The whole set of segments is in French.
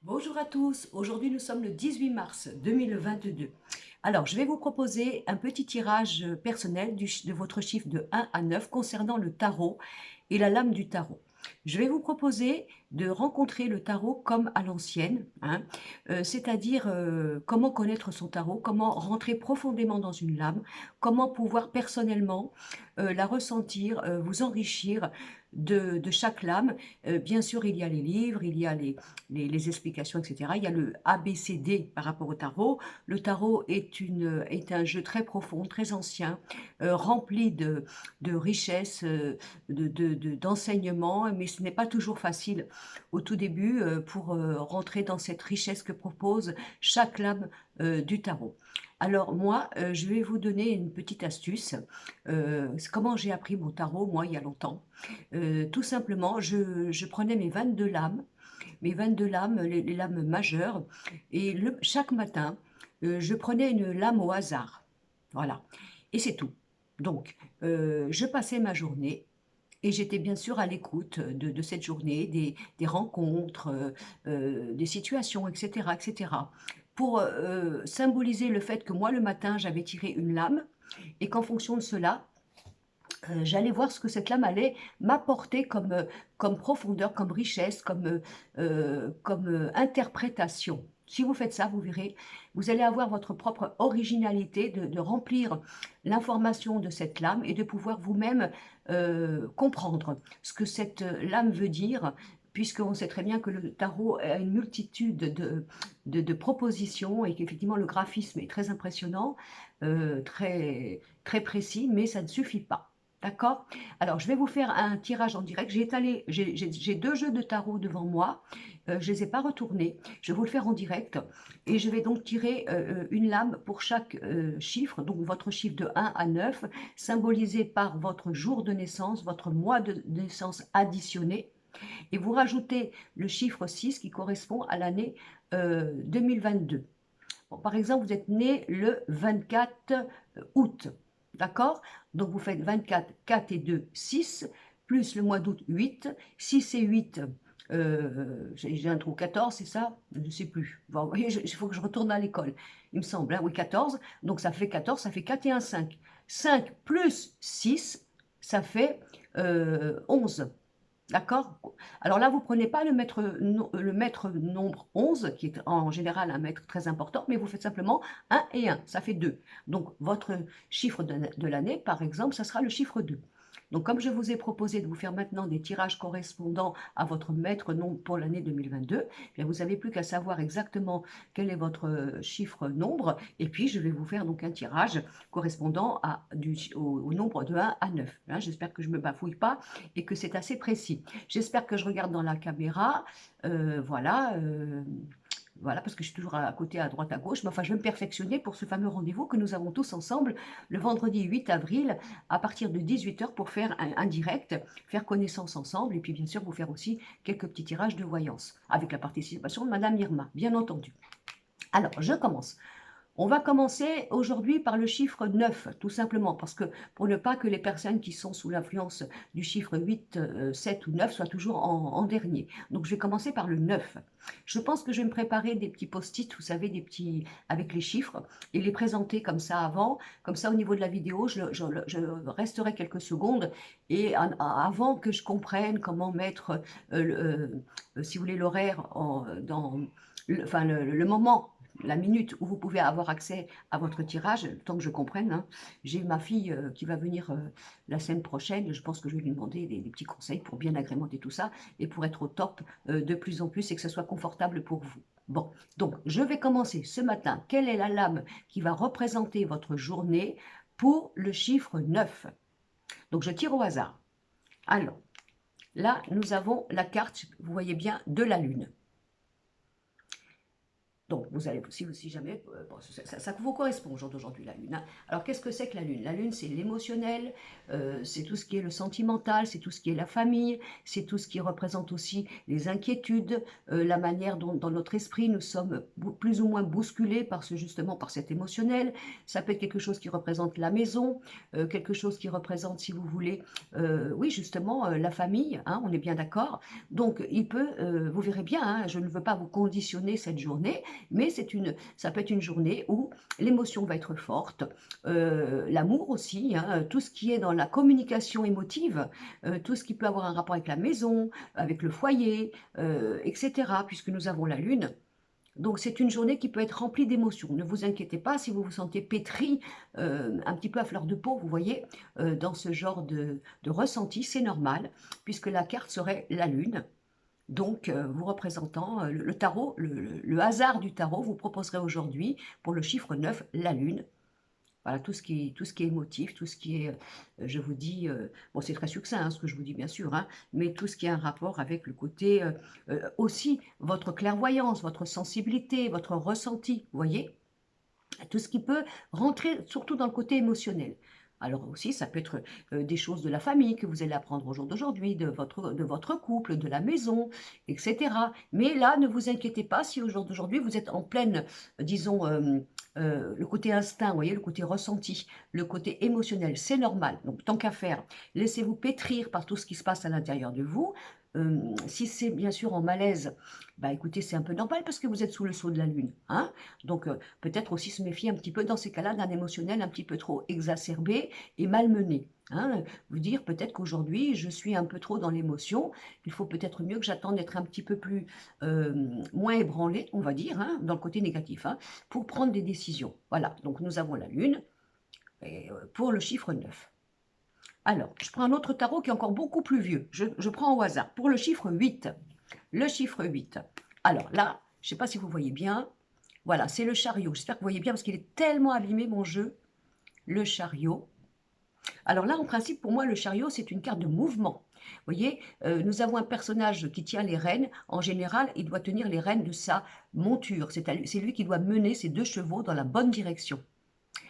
Bonjour à tous, aujourd'hui nous sommes le 18 mars 2022. Alors je vais vous proposer un petit tirage personnel de votre chiffre de 1 à 9 concernant le tarot et la lame du tarot. Je vais vous proposer de rencontrer le tarot comme à l'ancienne, hein, c'est-à-dire comment connaître son tarot, comment rentrer profondément dans une lame, comment pouvoir personnellement la ressentir, vous enrichir de chaque lame. Bien sûr, il y a les livres, il y a les explications, etc. Il y a le ABCD par rapport au tarot. Le tarot est un jeu très profond, très ancien, rempli de richesses, d'enseignements, mais ce n'est pas toujours facile au tout début pour rentrer dans cette richesse que propose chaque lame du tarot. Alors moi, je vais vous donner une petite astuce. C'est comment j'ai appris mon tarot, moi, il y a longtemps. Tout simplement, je prenais mes 22 lames, les lames majeures, et chaque matin, je prenais une lame au hasard. Voilà. Et c'est tout. Donc, je passais ma journée et j'étais bien sûr à l'écoute de cette journée, des rencontres, des situations, etc., etc. Pour symboliser le fait que moi, le matin, j'avais tiré une lame et qu'en fonction de cela, j'allais voir ce que cette lame allait m'apporter comme profondeur, comme richesse, comme interprétation. Si vous faites ça, vous verrez, vous allez avoir votre propre originalité de remplir l'information de cette lame et de pouvoir vous-même comprendre ce que cette lame veut dire, puisqu'on sait très bien que le tarot a une multitude de propositions et qu'effectivement le graphisme est très impressionnant, très, très précis, mais ça ne suffit pas. D'accord? Alors, je vais vous faire un tirage en direct. J'ai deux jeux de tarot devant moi. Je ne les ai pas retournés. Je vais vous le faire en direct. Et je vais donc tirer une lame pour chaque chiffre, donc votre chiffre de 1 à 9, symbolisé par votre jour de naissance, votre mois de naissance additionné. Et vous rajoutez le chiffre 6 qui correspond à l'année 2022. Bon, par exemple, vous êtes né le 24 août, d'accord? Donc vous faites 24, 4 et 2, 6, plus le mois d'août, 8. 6 et 8, j'ai un trou 14, c'est ça? Je ne sais plus. Bon, vous voyez, il faut que je retourne à l'école. Il me semble, hein, oui, 14. Donc ça fait 14, ça fait 4 et 1, 5. 5 plus 6, ça fait 11. D'accord? Alors là, vous prenez pas le maître nombre 11, qui est en général un maître très important, mais vous faites simplement 1 et 1, ça fait 2. Donc votre chiffre de l'année, par exemple, ça sera le chiffre 2. Donc comme je vous ai proposé de vous faire maintenant des tirages correspondant à votre maître nombre pour l'année 2022, eh bien vous n'avez plus qu'à savoir exactement quel est votre chiffre nombre, et puis je vais vous faire donc un tirage correspondant au nombre de 1 à 9. Hein, j'espère que je ne me bafouille pas et que c'est assez précis. J'espère que je regarde dans la caméra, voilà, voilà, parce que je suis toujours à côté, à droite, à gauche. Mais enfin, je vais me perfectionner pour ce fameux rendez-vous que nous avons tous ensemble le vendredi 8 avril à partir de 18 h pour faire un direct, faire connaissance ensemble et puis bien sûr vous faire aussi quelques petits tirages de voyance avec la participation de Madame Irma, bien entendu. Alors, je commence. On va commencer aujourd'hui par le chiffre 9, tout simplement, parce que pour ne pas que les personnes qui sont sous l'influence du chiffre 8, 7 ou 9 soient toujours en dernier. Donc je vais commencer par le 9. Je pense que je vais me préparer des petits post-it, vous savez, des petits avec les chiffres, et les présenter comme ça avant. Comme ça, au niveau de la vidéo, je resterai quelques secondes, et avant que je comprenne comment mettre, si vous voulez, l'horaire dans... enfin, le moment, la minute où vous pouvez avoir accès à votre tirage, tant que je comprenne, hein. J'ai ma fille qui va venir la semaine prochaine. Je pense que je vais lui demander des petits conseils pour bien agrémenter tout ça et pour être au top de plus en plus et que ce soit confortable pour vous. Bon, donc je vais commencer ce matin. Quelle est la lame qui va représenter votre journée pour le chiffre 9? Donc je tire au hasard. Alors, là, nous avons la carte, vous voyez bien, de la Lune. Donc, vous allez, si jamais, bon, ça vous correspond au jour d'aujourd'hui, la Lune, hein. Alors, qu'est-ce que c'est que la Lune? La Lune, c'est l'émotionnel, c'est tout ce qui est le sentimental, c'est tout ce qui est la famille, c'est tout ce qui représente aussi les inquiétudes, la manière dont, dans notre esprit, nous sommes plus ou moins bousculés justement, par cet émotionnel. Ça peut être quelque chose qui représente la maison, quelque chose qui représente, si vous voulez, oui, justement, la famille, hein, on est bien d'accord. Donc, vous verrez bien, hein, je ne veux pas vous conditionner cette journée, mais ça peut être une journée où l'émotion va être forte, l'amour aussi, hein, tout ce qui est dans la communication émotive, tout ce qui peut avoir un rapport avec la maison, avec le foyer, etc., puisque nous avons la Lune. Donc c'est une journée qui peut être remplie d'émotions. Ne vous inquiétez pas si vous vous sentez pétri, un petit peu à fleur de peau, vous voyez, dans ce genre de ressenti, c'est normal, puisque la carte serait la Lune. Donc, vous représentant le tarot, le hasard du tarot vous proposerait aujourd'hui, pour le chiffre 9, la Lune. Voilà, tout ce qui est émotif, tout ce qui est, je vous dis, bon, c'est très succinct, hein, ce que je vous dis, bien sûr, hein, mais tout ce qui a un rapport avec le côté, aussi, votre clairvoyance, votre sensibilité, votre ressenti, vous voyez? Tout ce qui peut rentrer surtout dans le côté émotionnel. Alors aussi, ça peut être des choses de la famille que vous allez apprendre au jour d'aujourd'hui, de votre couple, de la maison, etc. Mais là, ne vous inquiétez pas si au jour d'aujourd'hui, vous êtes en pleine, disons, le côté instinct, vous voyez, le côté ressenti, le côté émotionnel, c'est normal. Donc, tant qu'à faire, laissez-vous pétrir par tout ce qui se passe à l'intérieur de vous. Si c'est bien sûr en malaise, bah écoutez, c'est un peu normal parce que vous êtes sous le sceau de la Lune, hein. Donc, peut-être aussi se méfier un petit peu dans ces cas-là d'un émotionnel un petit peu trop exacerbé et malmené, hein. Vous dire peut-être qu'aujourd'hui, je suis un peu trop dans l'émotion, il faut peut-être mieux que j'attende d'être un petit peu plus, moins ébranlé, on va dire, hein, dans le côté négatif, hein, pour prendre des décisions. Voilà, donc nous avons la Lune et, pour le chiffre 9. Alors, je prends un autre tarot qui est encore beaucoup plus vieux. Je prends au hasard pour le chiffre 8. Le chiffre 8. Alors là, je ne sais pas si vous voyez bien, voilà, c'est le chariot. J'espère que vous voyez bien parce qu'il est tellement abîmé, mon jeu. Le chariot. Alors là, en principe, pour moi, le chariot, c'est une carte de mouvement. Vous voyez, nous avons un personnage qui tient les rênes. En général, il doit tenir les rênes de sa monture. C'est lui qui doit mener ses deux chevaux dans la bonne direction.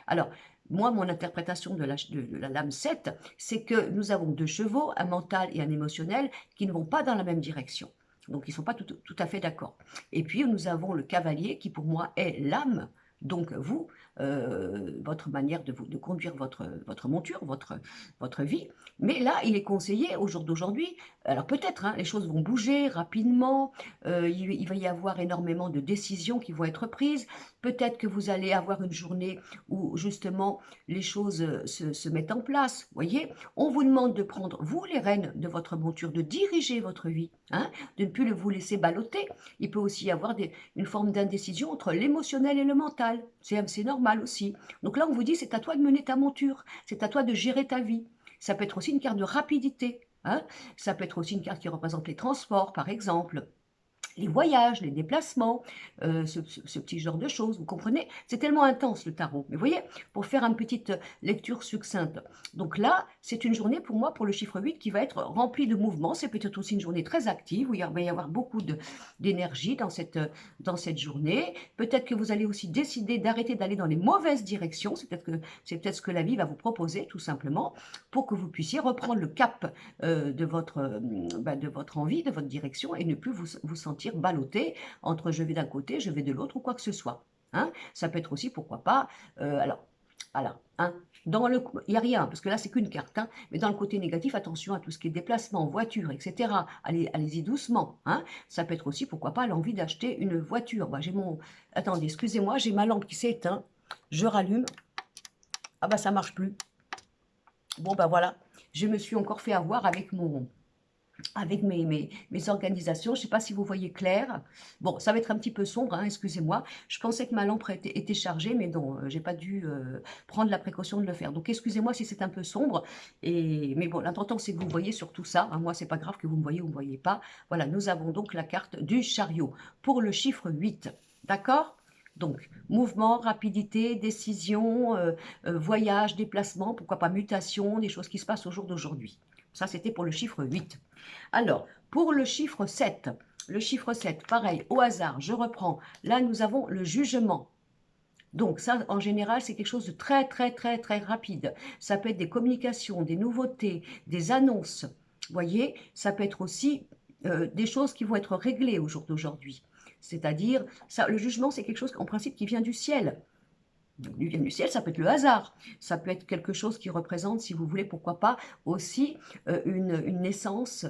Alors, moi, mon interprétation de la lame 7, c'est que nous avons deux chevaux, un mental et un émotionnel, qui ne vont pas dans la même direction. Donc, ils ne sont pas tout à fait d'accord. Et puis, nous avons le cavalier qui, pour moi, est l'âme. Donc, vous, votre manière de conduire votre monture, votre vie. Mais là, il est conseillé, au jour d'aujourd'hui, alors peut-être, hein, les choses vont bouger rapidement, il va y avoir énormément de décisions qui vont être prises. Peut-être que vous allez avoir une journée où, justement, les choses se mettent en place. Vous voyez, on vous demande de prendre, vous, les rênes de votre monture, de diriger votre vie, hein, de ne plus vous laisser balloter. Il peut aussi y avoir une forme d'indécision entre l'émotionnel et le mental. C'est normal aussi. Donc là, on vous dit, c'est à toi de mener ta monture, c'est à toi de gérer ta vie. Ça peut être aussi une carte de rapidité, hein. Ça peut être aussi une carte qui représente les transports, par exemple. Les voyages, les déplacements, ce petit genre de choses, vous comprenez? C'est tellement intense le tarot. Mais vous voyez, pour faire une petite lecture succincte. Donc là, c'est une journée pour moi, pour le chiffre 8, qui va être remplie de mouvements. C'est peut-être aussi une journée très active, où il va y avoir beaucoup d'énergie dans cette journée. Peut-être que vous allez aussi décider d'arrêter d'aller dans les mauvaises directions. C'est peut-être ce que la vie va vous proposer, tout simplement, pour que vous puissiez reprendre le cap de votre envie, de votre direction, et ne plus vous sentir ballotté entre je vais d'un côté, je vais de l'autre, ou quoi que ce soit, hein. Ça peut être aussi, pourquoi pas, alors, voilà, hein, il n'y a rien, parce que là, c'est qu'une carte, hein, mais dans le côté négatif, attention à tout ce qui est déplacement, voiture, etc. Allez-y doucement, hein. Ça peut être aussi, pourquoi pas, l'envie d'acheter une voiture. Bah, attendez, excusez-moi, j'ai ma lampe qui s'est éteinte, je rallume, ah bah ça marche plus. Bon, bah voilà, je me suis encore fait avoir avec mes organisations. Je ne sais pas si vous voyez clair. Bon, ça va être un petit peu sombre, hein, excusez-moi. Je pensais que ma lampe était chargée, mais non, je n'ai pas dû prendre la précaution de le faire. Donc, excusez-moi si c'est un peu sombre. Mais bon, l'important, c'est que vous voyez surtout ça, hein. Moi, c'est pas grave que vous me voyez ou vous ne me voyez pas. Voilà, nous avons donc la carte du chariot pour le chiffre 8. D'accord? Donc, mouvement, rapidité, décision, voyage, déplacement, pourquoi pas mutation, des choses qui se passent au jour d'aujourd'hui. Ça, c'était pour le chiffre 8. Alors, pour le chiffre 7, Le chiffre 7, pareil, au hasard, je reprends. Là, nous avons le jugement. Donc ça, en général, c'est quelque chose de très, très, très, très rapide. Ça peut être des communications, des nouveautés, des annonces. Vous voyez, ça peut être aussi des choses qui vont être réglées au jour d'aujourd'hui. C'est-à-dire, ça, le jugement, c'est quelque chose, en principe, qui vient du ciel. Vient du ciel, ça peut être le hasard, ça peut être quelque chose qui représente, si vous voulez, pourquoi pas, aussi une naissance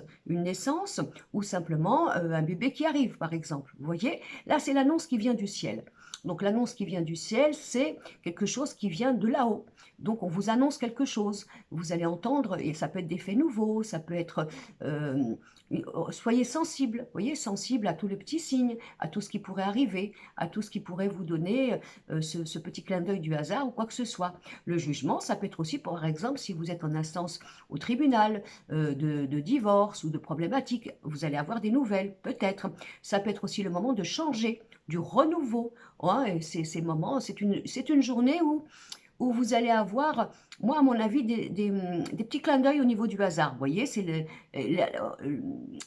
ou simplement un bébé qui arrive, par exemple. Vous voyez, là, c'est l'annonce qui vient du ciel. Donc, l'annonce qui vient du ciel, c'est quelque chose qui vient de là-haut. Donc, on vous annonce quelque chose. Vous allez entendre, et ça peut être des faits nouveaux, ça peut être... soyez sensible, voyez, sensible à tous les petits signes, à tout ce qui pourrait arriver, à tout ce qui pourrait vous donner ce petit clin d'œil du hasard ou quoi que ce soit. Le jugement, ça peut être aussi, par exemple, si vous êtes en instance au tribunal de divorce ou de problématiques, vous allez avoir des nouvelles, peut-être. Ça peut être aussi le moment de changer, du renouveau. Ouais, ces moments, c'est une journée où vous allez avoir, moi à mon avis, des petits clins d'œil au niveau du hasard. Vous voyez,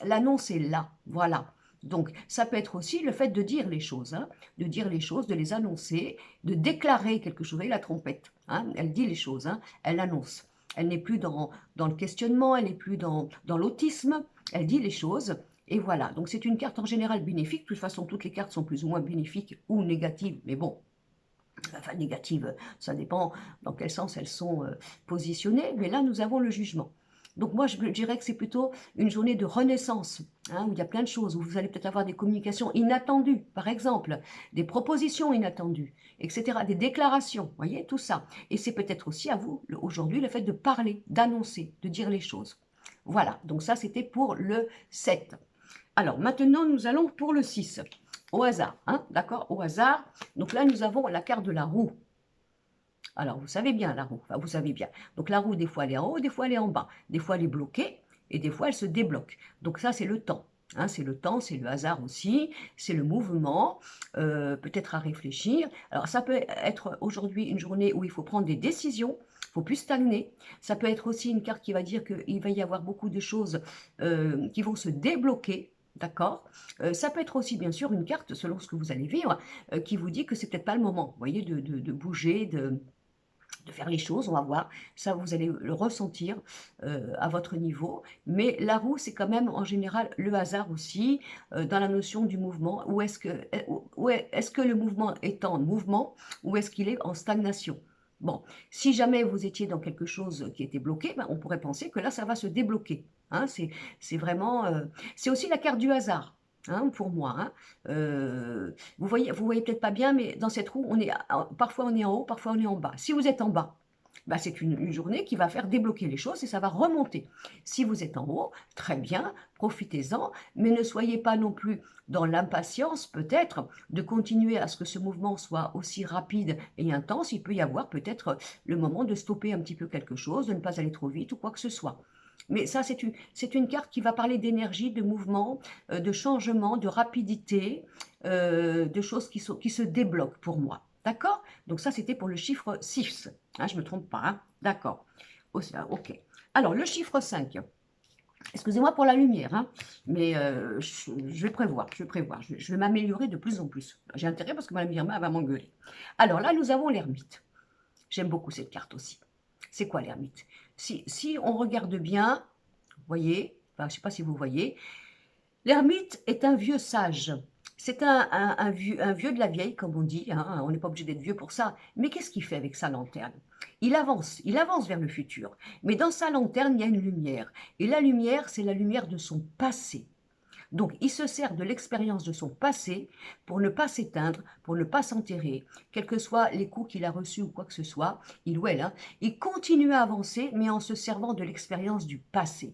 l'annonce est là, voilà. Donc, ça peut être aussi le fait de dire les choses, hein, de dire les choses, de les annoncer, de déclarer quelque chose. Vous voyez, la trompette, hein, elle dit les choses, hein, elle annonce. Elle n'est plus dans le questionnement, elle n'est plus dans l'autisme, elle dit les choses. Et voilà, donc c'est une carte en général bénéfique. De toute façon, toutes les cartes sont plus ou moins bénéfiques ou négatives, mais bon, enfin négatives, ça dépend dans quel sens elles sont positionnées. Mais là, nous avons le jugement. Donc moi, je dirais que c'est plutôt une journée de renaissance, hein, où il y a plein de choses, où vous allez peut-être avoir des communications inattendues, par exemple, des propositions inattendues, etc., des déclarations, vous voyez, tout ça. Et c'est peut-être aussi à vous, aujourd'hui, le fait de parler, d'annoncer, de dire les choses. Voilà, donc ça, c'était pour le 7. Alors, maintenant, nous allons pour le 6. Au hasard, hein, d'accord, au hasard. Donc là, nous avons la carte de la roue. Alors, vous savez bien la roue, enfin, vous savez bien. Donc la roue, des fois, elle est en haut, des fois, elle est en bas. Des fois, elle est bloquée et des fois, elle se débloque. Donc ça, c'est le temps. Hein, c'est le temps, c'est le hasard aussi, c'est le mouvement, peut-être à réfléchir. Alors, ça peut être aujourd'hui une journée où il faut prendre des décisions, il ne faut plus stagner. Ça peut être aussi une carte qui va dire qu'il va y avoir beaucoup de choses qui vont se débloquer. D'accord. Ça peut être aussi, bien sûr, une carte, selon ce que vous allez vivre, qui vous dit que c'est peut-être pas le moment, vous voyez, de bouger, de faire les choses, on va voir. Ça, vous allez le ressentir à votre niveau. Mais la roue, c'est quand même, en général, le hasard aussi, dans la notion du mouvement. Est-ce que le mouvement est en mouvement ou est-ce qu'il est en stagnation? Bon, si jamais vous étiez dans quelque chose qui était bloqué, ben, on pourrait penser que là, ça va se débloquer. Hein, c'est vraiment... c'est aussi la carte du hasard. Hein, pour moi. Hein. Vous voyez peut-être pas bien, mais dans cette roue, parfois on est en haut, parfois on est en bas. Si vous êtes en bas, bah, c'est une journée qui va faire débloquer les choses et ça va remonter. Si vous êtes en haut, très bien, profitez-en, mais ne soyez pas non plus dans l'impatience peut-être de continuer à ce que ce mouvement soit aussi rapide et intense. Il peut y avoir peut-être le moment de stopper un petit peu quelque chose, de ne pas aller trop vite ou quoi que ce soit. Mais ça, c'est une carte qui va parler d'énergie, de mouvement, de changement, de rapidité, de choses qui se débloquent pour moi. D'accord? Donc ça, c'était pour le chiffre 6. Hein, je ne me trompe pas. Hein? D'accord. Ok. Alors, le chiffre 5. Excusez-moi pour la lumière, hein, mais je vais prévoir, je vais m'améliorer de plus en plus. J'ai intérêt parce que ma lumière va m'engueuler. Alors là, nous avons l'ermite. J'aime beaucoup cette carte aussi. C'est quoi l'ermite? Si on regarde bien, vous voyez, enfin, je ne sais pas si vous voyez, l'ermite est un vieux sage. C'est un vieux de la vieille, comme on dit, hein, on n'est pas obligé d'être vieux pour ça. Mais qu'est-ce qu'il fait avec sa lanterne? Il avance vers le futur. Mais dans sa lanterne, il y a une lumière. Et la lumière, c'est la lumière de son passé. Donc, il se sert de l'expérience de son passé pour ne pas s'éteindre, pour ne pas s'enterrer, quels que soient les coups qu'il a reçus ou quoi que ce soit, il ou elle, hein, il continue à avancer, mais en se servant de l'expérience du passé.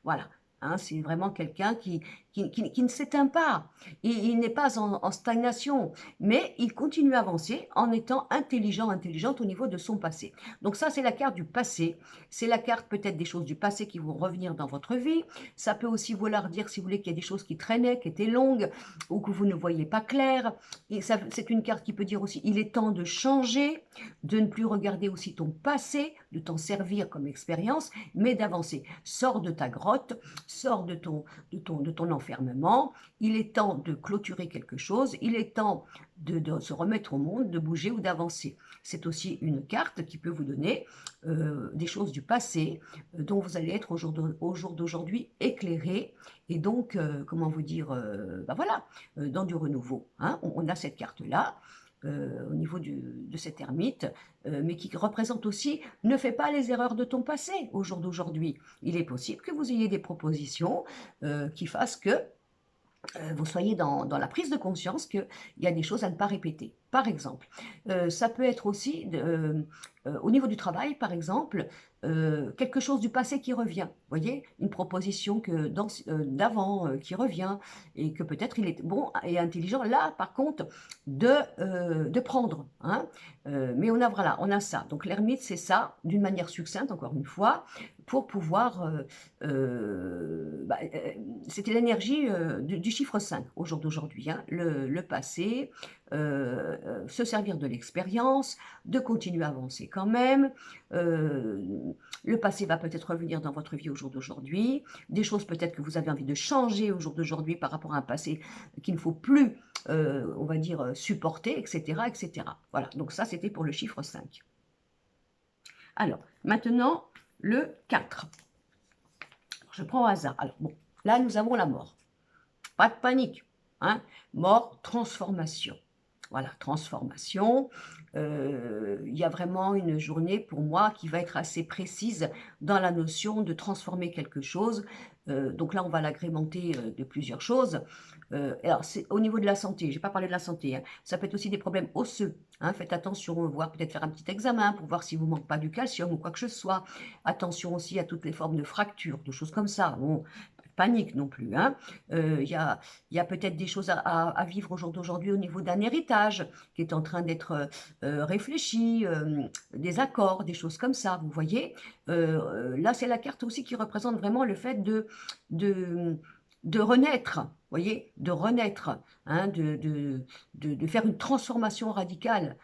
Voilà. Hein, c'est vraiment quelqu'un qui ne s'éteint pas. Il n'est pas en stagnation, mais il continue à avancer en étant intelligente au niveau de son passé. Donc ça, c'est la carte du passé. C'est la carte peut-être des choses du passé qui vont revenir dans votre vie. Ça peut aussi vouloir dire, si vous voulez, qu'il y a des choses qui traînaient, qui étaient longues, ou que vous ne voyez pas clair. C'est une carte qui peut dire aussi, il est temps de changer, de ne plus regarder aussi ton passé, de t'en servir comme expérience, mais d'avancer. Sors de ta grotte, sors de ton d'enfermement, il est temps de clôturer quelque chose, il est temps de se remettre au monde, de bouger ou d'avancer. C'est aussi une carte qui peut vous donner des choses du passé dont vous allez être au jour d'aujourd'hui éclairé et donc, comment vous dire, ben voilà, dans du renouveau. Hein, on a cette carte-là. Au niveau de cet ermite, mais qui représente aussi ne fais pas les erreurs de ton passé au jour d'aujourd'hui. Il est possible que vous ayez des propositions qui fassent que vous soyez dans la prise de conscience qu'il y a des choses à ne pas répéter. Par exemple, ça peut être aussi au niveau du travail, par exemple, quelque chose du passé qui revient. Vous voyez, une proposition d'avant qui revient et que peut-être il est bon et intelligent là, par contre, de prendre. Hein. Mais voilà, on a ça. Donc l'ermite, c'est ça, d'une manière succincte, encore une fois, pour pouvoir c'était l'énergie du chiffre 5 au jour d'aujourd'hui, hein, le passé, se servir de l'expérience, de continuer à avancer quand même. Le passé va peut-être revenir dans votre vie au jour d'aujourd'hui, des choses peut-être que vous avez envie de changer au jour d'aujourd'hui par rapport à un passé qu'il ne faut plus, on va dire, supporter, etc., etc. Voilà, donc ça c'était pour le chiffre 5. Alors, maintenant, le 4. Je prends au hasard. Alors, bon, là, nous avons la mort. Pas de panique. Hein. Mort, transformation. Voilà, transformation. Il y a vraiment une journée pour moi qui va être assez précise dans la notion de transformer quelque chose. Donc là, on va l'agrémenter de plusieurs choses. Alors, c'est au niveau de la santé, je n'ai pas parlé de la santé, hein. Ça peut être aussi des problèmes osseux. Hein. Faites attention, voire peut-être faire un petit examen pour voir s'il ne vous manque pas du calcium ou quoi que ce soit. Attention aussi à toutes les formes de fractures, de choses comme ça. Bon, panique non plus. Hein. Il y a peut-être des choses à vivre au jour d'aujourd'hui au niveau d'un héritage qui est en train d'être réfléchi, des accords, des choses comme ça, vous voyez. Là, c'est la carte aussi qui représente vraiment le fait de renaître, vous voyez, de renaître, hein, de faire une transformation radicale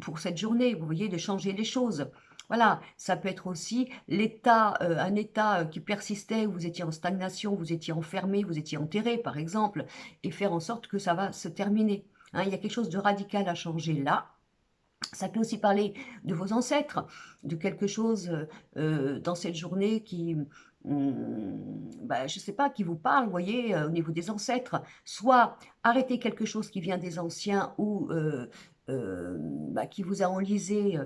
pour cette journée, vous voyez, de changer les choses. Voilà, ça peut être aussi un état qui persistait, où vous étiez en stagnation, vous étiez enfermé, vous étiez enterré, par exemple, et faire en sorte que ça va se terminer. Hein, il y a quelque chose de radical à changer là. Ça peut aussi parler de vos ancêtres, de quelque chose dans cette journée qui, je ne sais pas, qui vous parle, vous voyez, au niveau des ancêtres. Soit arrêter quelque chose qui vient des anciens ou qui vous a enlisé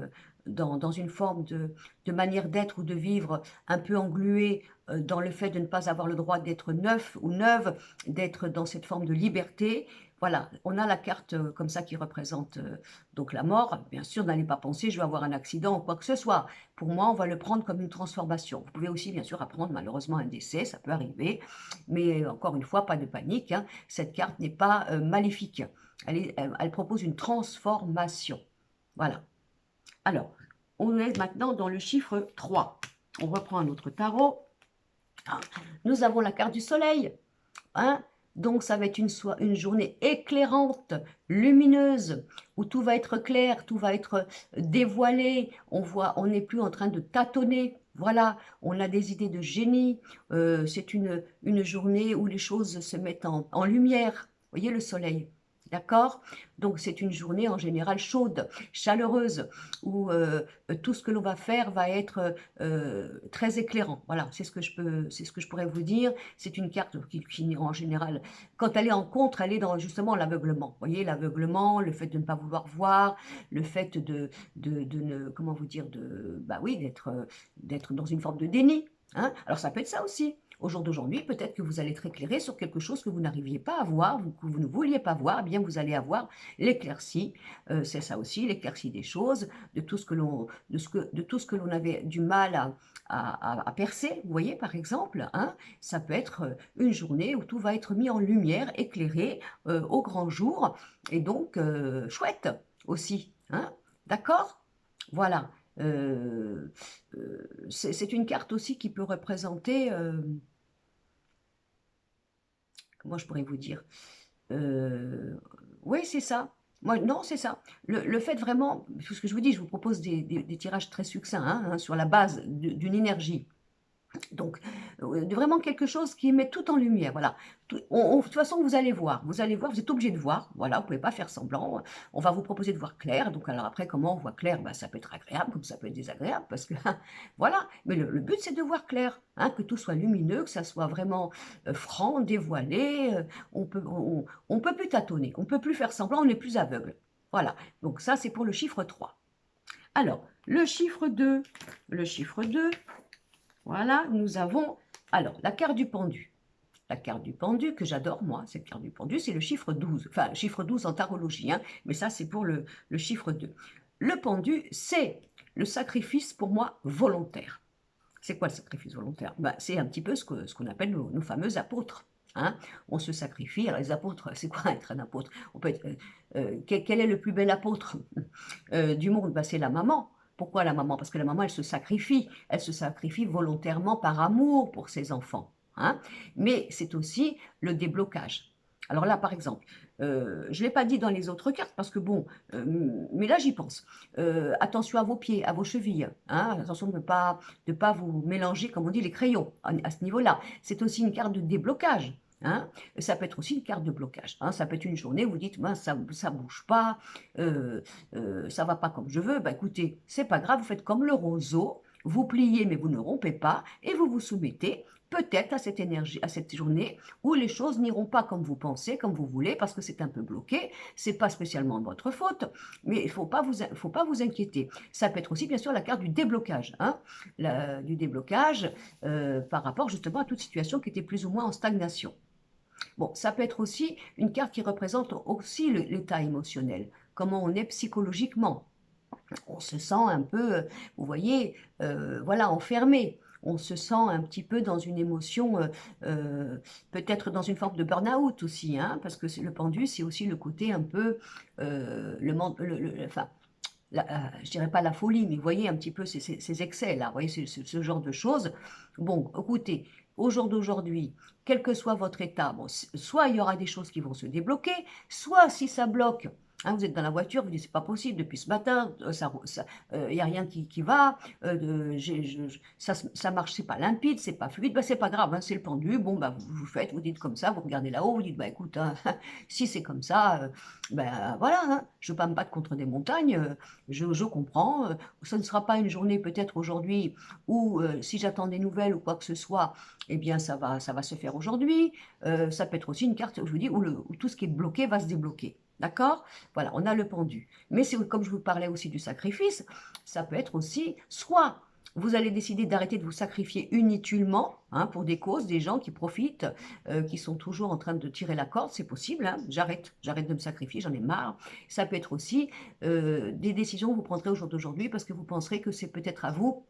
dans une forme de manière d'être ou de vivre un peu englué dans le fait de ne pas avoir le droit d'être neuf ou neuve, d'être dans cette forme de liberté. Voilà, on a la carte comme ça qui représente donc la mort. Bien sûr, n'allez pas penser je vais avoir un accident ou quoi que ce soit. Pour moi, on va le prendre comme une transformation. Vous pouvez aussi bien sûr apprendre malheureusement un décès, ça peut arriver. Mais encore une fois, pas de panique. Hein. Cette carte n'est pas maléfique. Elle propose une transformation. Voilà. Alors, on est maintenant dans le chiffre 3. On reprend un autre tarot. Nous avons la carte du soleil. Hein. Donc, ça va être une journée éclairante, lumineuse, où tout va être clair, tout va être dévoilé. On n'est plus en train de tâtonner. Voilà, on a des idées de génie. C'est une journée où les choses se mettent en lumière. Vous voyez le soleil, d'accord? Donc, c'est une journée en général chaude, chaleureuse, où tout ce que l'on va faire va être très éclairant. Voilà, c'est ce que je pourrais vous dire. C'est une carte qui, en général, quand elle est en contre, elle est dans justement l'aveuglement. Vous voyez, l'aveuglement, le fait de ne pas vouloir voir, le fait de ne, comment vous dire, d'être dans une forme de déni. Hein. Alors, ça peut être ça aussi. Au jour d'aujourd'hui, peut-être que vous allez être éclairé sur quelque chose que vous n'arriviez pas à voir, que vous ne vouliez pas voir, eh bien vous allez avoir l'éclaircie. C'est ça aussi, l'éclaircie des choses, de tout ce que l'on avait du mal à percer. Vous voyez, par exemple, hein, ça peut être une journée où tout va être mis en lumière, éclairé au grand jour, et donc chouette aussi. Hein, d'accord? Voilà. C'est une carte aussi qui peut représenter, comment je pourrais vous dire, oui c'est ça, moi non c'est ça, le fait vraiment, tout ce que je vous dis, je vous propose des tirages très succincts hein, sur la base d'une énergie. Donc, vraiment quelque chose qui met tout en lumière, voilà. De toute façon, vous allez voir, vous êtes obligé de voir, voilà, vous ne pouvez pas faire semblant. On va vous proposer de voir clair, donc alors après, comment on voit clair? Bah, ça peut être agréable, comme ça peut être désagréable, parce que voilà. Mais le but, c'est de voir clair, hein, que tout soit lumineux, que ça soit vraiment franc, dévoilé. On peut plus tâtonner, on peut plus faire semblant, on n'est plus aveugle. Voilà. Donc ça, c'est pour le chiffre 3. Alors, le chiffre 2. Voilà, nous avons alors la carte du pendu. La carte du pendu que j'adore, moi, cette carte du pendu, c'est le chiffre 12. Enfin, le chiffre 12 en tarologie, hein, mais ça, c'est pour le chiffre 2. Le pendu, c'est le sacrifice, pour moi, volontaire. C'est quoi le sacrifice volontaire? Ben, c'est un petit peu ce qu'on appelle nos fameux apôtres. Hein. On se sacrifie. Alors, les apôtres, c'est quoi être un apôtre? On peut être, quel est le plus bel apôtre du monde? Ben, c'est la maman. Pourquoi la maman? Parce que la maman, elle se sacrifie. Elle se sacrifie volontairement par amour pour ses enfants. Hein. Mais c'est aussi le déblocage. Alors là, par exemple, je ne l'ai pas dit dans les autres cartes parce que bon, mais là j'y pense. Attention à vos pieds, à vos chevilles. Hein, attention de ne pas vous mélanger, comme on dit, les crayons à ce niveau-là. C'est aussi une carte de déblocage. Hein. Ça peut être aussi une carte de blocage. Hein. Ça peut être une journée où vous dites, ça ne bouge pas, ça va pas comme je veux. Bah, écoutez, c'est pas grave, vous faites comme le roseau, vous pliez mais vous ne rompez pas et vous vous soumettez peut-être à cette énergie, à cette journée où les choses n'iront pas comme vous pensez, comme vous voulez, parce que c'est un peu bloqué. C'est pas spécialement de votre faute, mais il faut pas vous inquiéter. Ça peut être aussi bien sûr la carte du déblocage, hein, du déblocage par rapport justement à toute situation qui était plus ou moins en stagnation. Bon, ça peut être aussi une carte qui représente aussi l'état émotionnel, comment on est psychologiquement. On se sent un peu, vous voyez, voilà, enfermé. On se sent un petit peu dans une émotion, peut-être dans une forme de burn-out aussi, hein, parce que le pendu, c'est aussi le côté un peu, enfin, je dirais pas la folie, mais vous voyez un petit peu ces excès là, vous voyez ce genre de choses. Bon, écoutez, au jour d'aujourd'hui, quel que soit votre état, bon, soit il y aura des choses qui vont se débloquer, soit si ça bloque, hein, vous êtes dans la voiture, vous dites c'est pas possible depuis ce matin, il y a rien qui va, ça marche, c'est pas limpide, c'est pas fluide, bah, c'est pas grave, hein, c'est le pendu, bon bah vous faites, vous dites comme ça, vous regardez là-haut, vous dites bah écoute, hein, si c'est comme ça, ben voilà, hein, je veux pas me battre contre des montagnes, je comprends. Ce ne sera pas une journée peut-être aujourd'hui où si j'attends des nouvelles ou quoi que ce soit, eh bien ça va se faire aujourd'hui. Ça peut être aussi une carte, je vous dis, où tout ce qui est bloqué va se débloquer. D'accord? Voilà, on a le pendu. Mais c'est comme je vous parlais aussi du sacrifice, ça peut être aussi soit vous allez décider d'arrêter de vous sacrifier inutilement, hein, pour des causes, des gens qui profitent, qui sont toujours en train de tirer la corde, c'est possible, hein, j'arrête de me sacrifier, j'en ai marre. Ça peut être aussi des décisions que vous prendrez au jour d'aujourd'hui parce que vous penserez que c'est peut-être à vous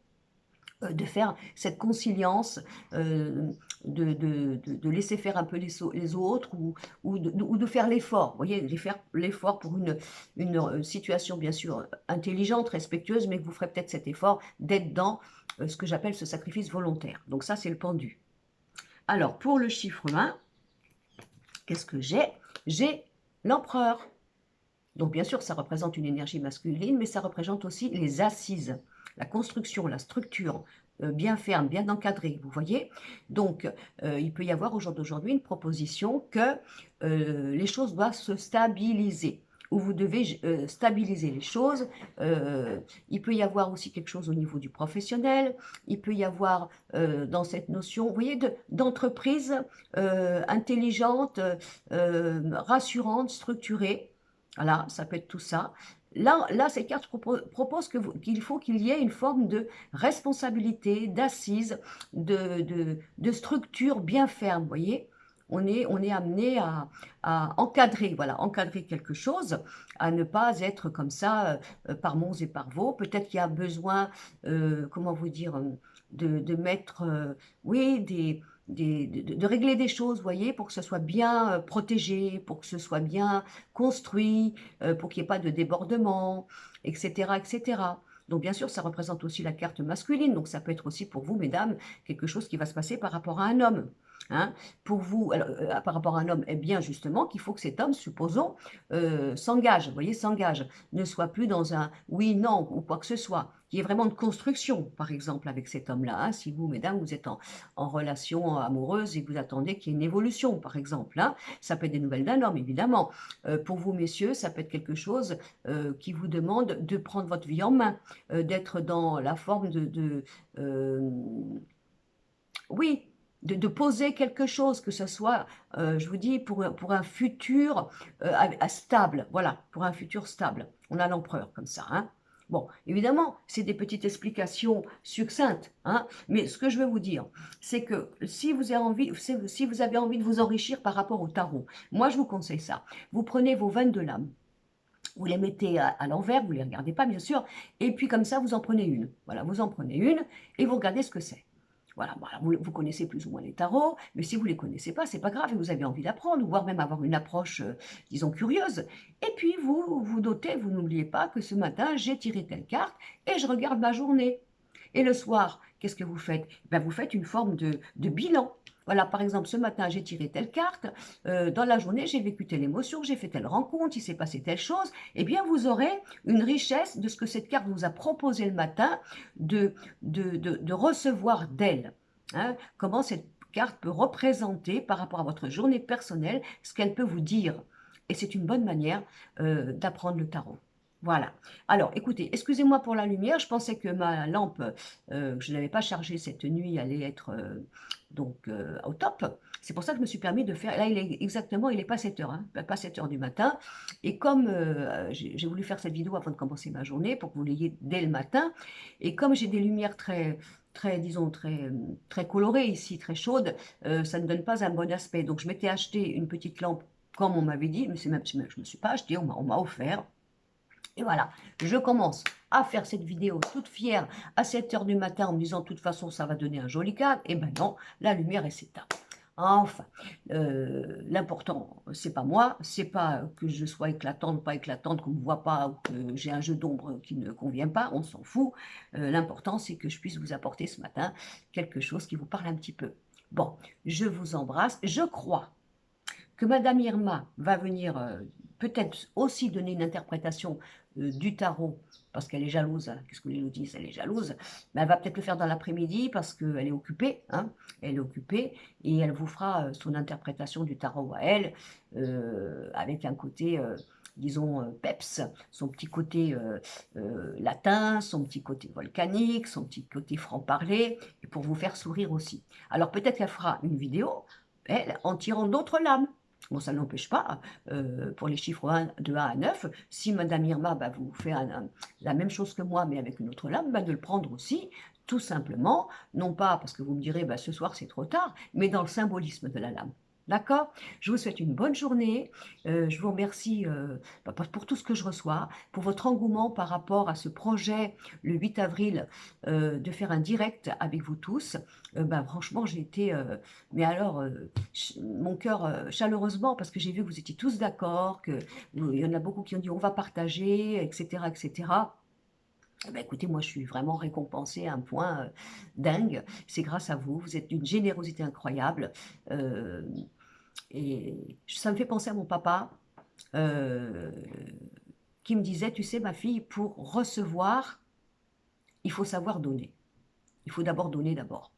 de faire cette conciliance, de laisser faire un peu les autres ou de faire l'effort, vous voyez, de faire l'effort pour une situation bien sûr intelligente, respectueuse, mais que vous ferez peut-être cet effort d'être dans ce que j'appelle ce sacrifice volontaire. Donc ça, c'est le pendu. Alors, pour le chiffre 1, qu'est-ce que j'ai? J'ai l'empereur. Donc bien sûr, ça représente une énergie masculine, mais ça représente aussi les assises, la construction, la structure, bien ferme, bien encadrée, vous voyez. Donc, il peut y avoir au jour d'aujourd'hui une proposition que les choses doivent se stabiliser, ou vous devez stabiliser les choses. Il peut y avoir aussi quelque chose au niveau du professionnel, il peut y avoir dans cette notion, vous voyez, d'entreprise intelligente, rassurante, structurée. Voilà, ça peut être tout ça. Là ces cartes proposent qu'il faut qu'il y ait une forme de responsabilité, d'assise, de structure bien ferme, vous voyez. On est amené à encadrer, voilà, encadrer quelque chose, à ne pas être comme ça par monts et par vaux. Peut-être qu'il y a besoin, comment vous dire, de mettre, oui, de régler des choses, vous voyez, pour que ce soit bien protégé, pour que ce soit bien construit, pour qu'il n'y ait pas de débordement, etc., etc. Donc bien sûr, ça représente aussi la carte masculine, donc ça peut être aussi pour vous, mesdames, quelque chose qui va se passer par rapport à un homme. Hein, pour vous, alors, par rapport à un homme, eh bien justement qu'il faut que cet homme, supposons, s'engage, vous voyez, s'engage, ne soit plus dans un oui, non ou quoi que ce soit, qu'il y ait vraiment de construction, par exemple, avec cet homme-là. Hein. Si vous, mesdames, vous êtes en relation amoureuse et que vous attendez qu'il y ait une évolution, par exemple, hein, ça peut être des nouvelles d'un homme, évidemment. Pour vous, messieurs, ça peut être quelque chose qui vous demande de prendre votre vie en main, d'être dans la forme euh, oui, de poser quelque chose, que ce soit, je vous dis, pour un futur stable, voilà, pour un futur stable. On a l'empereur comme ça, hein. Bon, évidemment, c'est des petites explications succinctes, hein, mais ce que je veux vous dire, c'est que si vous avez envie, si vous avez envie de vous enrichir par rapport au tarot, moi je vous conseille ça. Vous prenez vos 22 lames, vous les mettez à l'envers, vous ne les regardez pas bien sûr, et puis comme ça vous en prenez une. Voilà, vous en prenez une et vous regardez ce que c'est. Voilà, voilà, vous connaissez plus ou moins les tarots, mais si vous ne les connaissez pas, c'est pas grave, et vous avez envie d'apprendre, voire même avoir une approche, disons, curieuse. Et puis vous notez, vous n'oubliez pas que ce matin, j'ai tiré telle carte et je regarde ma journée. Et le soir, qu'est-ce que vous faites? Ben, vous faites une forme de bilan. Voilà, par exemple, ce matin, j'ai tiré telle carte, dans la journée, j'ai vécu telle émotion, j'ai fait telle rencontre, il s'est passé telle chose. Eh bien, vous aurez une richesse de ce que cette carte vous a proposé le matin de recevoir d'elle. Hein. Comment cette carte peut représenter par rapport à votre journée personnelle ce qu'elle peut vous dire. Et c'est une bonne manière d'apprendre le tarot. Voilà. Alors, écoutez, excusez-moi pour la lumière, je pensais que ma lampe, je ne l'avais pas chargée cette nuit, allait être au top. C'est pour ça que je me suis permis de faire, là il est exactement, il n'est pas 7 heures, hein, pas 7 heures du matin. Et comme j'ai voulu faire cette vidéo avant de commencer ma journée, pour que vous l'ayez dès le matin, et comme j'ai des lumières disons, très colorées ici, très chaudes, ça ne donne pas un bon aspect. Donc je m'étais acheté une petite lampe, comme on m'avait dit, mais je ne me suis pas acheté, on m'a offert. Et voilà, je commence à faire cette vidéo toute fière à 7 heures du matin en me disant de toute façon ça va donner un joli cadre. Et ben non, la lumière est s'éteint. Enfin, l'important, c'est pas moi, c'est pas que je sois éclatante, pas éclatante, qu'on ne me voit pas ou que j'ai un jeu d'ombre qui ne convient pas, on s'en fout. L'important, c'est que je puisse vous apporter ce matin quelque chose qui vous parle un petit peu. Bon, je vous embrasse. Je crois que Madame Irma va venir peut-être aussi donner une interprétation du tarot, parce qu'elle est jalouse, hein. Qu'est-ce que les disent, elle est jalouse, mais elle va peut-être le faire dans l'après-midi, parce qu'elle est occupée, hein, elle est occupée, et elle vous fera son interprétation du tarot à elle, avec un côté... disons, peps, son petit côté latin, son petit côté volcanique, son petit côté franc-parler, et pour vous faire sourire aussi. Alors peut-être qu'elle fera une vidéo, elle, en tirant d'autres lames. Bon, ça n'empêche pas, pour les chiffres de 1 à 9, si Madame Irma vous fait la même chose que moi, mais avec une autre lame, de le prendre aussi, tout simplement, non pas parce que vous me direz, ce soir c'est trop tard, mais dans le symbolisme de la lame. D'accord? Je vous souhaite une bonne journée. Je vous remercie pour tout ce que je reçois, pour votre engouement par rapport à ce projet le 8 avril de faire un direct avec vous tous. Franchement, j'ai été, mais alors, mon cœur chaleureusement, parce que j'ai vu que vous étiez tous d'accord, qu'il y en a beaucoup qui ont dit on va partager, etc., etc. Écoutez, moi je suis vraiment récompensée à un point dingue. C'est grâce à vous, vous êtes d'une générosité incroyable. Euh, et ça me fait penser à mon papa euh, qui me disait, tu sais ma fille, pour recevoir, il faut savoir donner. Il faut d'abord donner d'abord.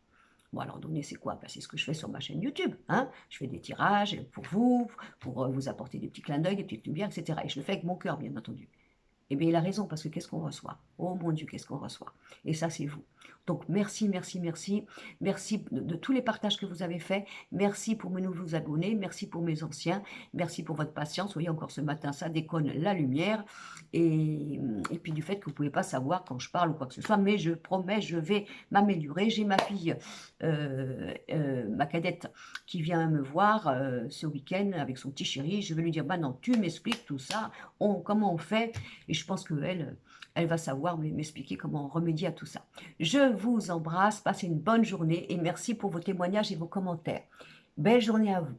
Bon, alors donner, c'est quoi? C'est ce que je fais sur ma chaîne YouTube. Hein. Je fais des tirages pour vous, pour vous apporter des petits clins d'œil, des petites lumières, etc. Et je le fais avec mon cœur, bien entendu. Eh bien, il a raison, parce que qu'est-ce qu'on reçoit? Oh mon Dieu, qu'est-ce qu'on reçoit? Et ça, c'est vous. Donc, merci, merci, merci. Merci de tous les partages que vous avez faits. Merci pour mes nouveaux abonnés. Merci pour mes anciens. Merci pour votre patience. Vous voyez, encore ce matin, ça déconne la lumière. Et puis du fait que vous ne pouvez pas savoir quand je parle ou quoi que ce soit. Mais je promets, je vais m'améliorer. J'ai ma fille, ma cadette, qui vient me voir ce week-end avec son petit chéri. Je vais lui dire, non, tu m'expliques tout ça. Comment on fait? Et je pense qu'elle, elle va savoir m'expliquer comment remédier à tout ça. Je vous embrasse, passez une bonne journée et merci pour vos témoignages et vos commentaires. Belle journée à vous.